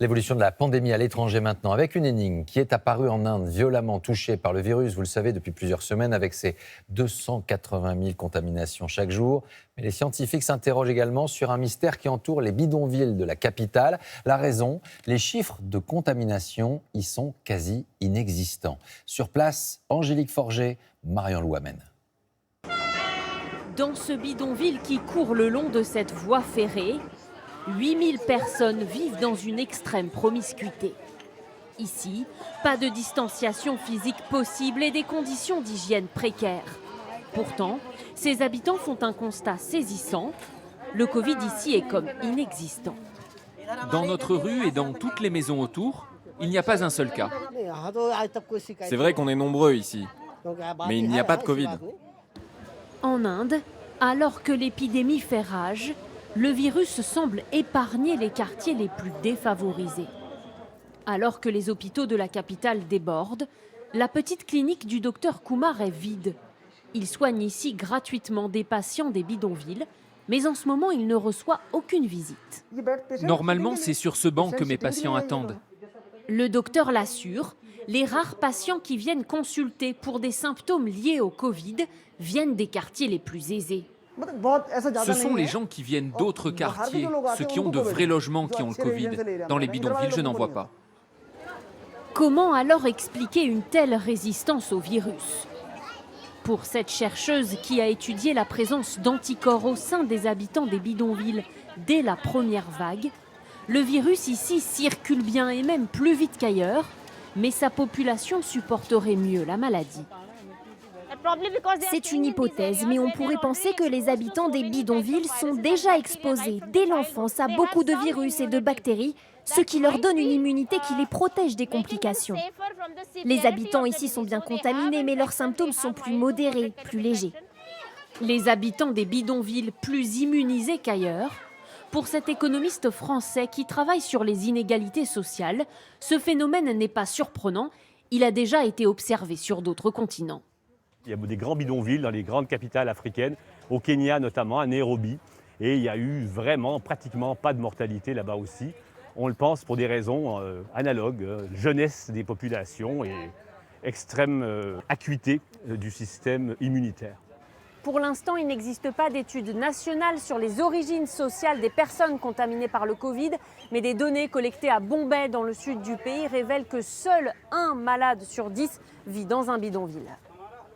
L'évolution de la pandémie à l'étranger maintenant, avec une énigme qui est apparue en Inde, violemment touchée par le virus, vous le savez, depuis plusieurs semaines, avec ses 280 000 contaminations chaque jour. Mais les scientifiques s'interrogent également sur un mystère qui entoure les bidonvilles de la capitale. La raison, les chiffres de contamination y sont quasi inexistants. Sur place, Angélique Forget, Marion Louamène. Dans ce bidonville qui court le long de cette voie ferrée, 8000 personnes vivent dans une extrême promiscuité. Ici, pas de distanciation physique possible et des conditions d'hygiène précaires. Pourtant, ces habitants font un constat saisissant. Le Covid ici est comme inexistant. Dans notre rue et dans toutes les maisons autour, il n'y a pas un seul cas. C'est vrai qu'on est nombreux ici, mais il n'y a pas de Covid. En Inde, alors que l'épidémie fait rage, le virus semble épargner les quartiers les plus défavorisés. Alors que les hôpitaux de la capitale débordent, la petite clinique du docteur Kumar est vide. Il soigne ici gratuitement des patients des bidonvilles, mais en ce moment, il ne reçoit aucune visite. Normalement, c'est sur ce banc que mes patients attendent. Le docteur l'assure, les rares patients qui viennent consulter pour des symptômes liés au Covid viennent des quartiers les plus aisés. Ce sont les gens qui viennent d'autres quartiers, ceux qui ont de vrais logements qui ont le Covid. Dans les bidonvilles, je n'en vois pas. Comment alors expliquer une telle résistance au virus ? Pour cette chercheuse qui a étudié la présence d'anticorps au sein des habitants des bidonvilles dès la première vague, le virus ici circule bien et même plus vite qu'ailleurs, mais sa population supporterait mieux la maladie. C'est une hypothèse, mais on pourrait penser que les habitants des bidonvilles sont déjà exposés dès l'enfance à beaucoup de virus et de bactéries, ce qui leur donne une immunité qui les protège des complications. Les habitants ici sont bien contaminés, mais leurs symptômes sont plus modérés, plus légers. Les habitants des bidonvilles plus immunisés qu'ailleurs. Pour cet économiste français qui travaille sur les inégalités sociales, ce phénomène n'est pas surprenant. Il a déjà été observé sur d'autres continents. Il y a des grands bidonvilles dans les grandes capitales africaines, au Kenya notamment, à Nairobi. Et il y a eu vraiment pratiquement pas de mortalité là-bas aussi. On le pense pour des raisons analogues, jeunesse des populations et extrême acuité du système immunitaire. Pour l'instant, il n'existe pas d'études nationales sur les origines sociales des personnes contaminées par le Covid, mais des données collectées à Bombay, dans le sud du pays, révèlent que seul un malade sur 10 vit dans un bidonville.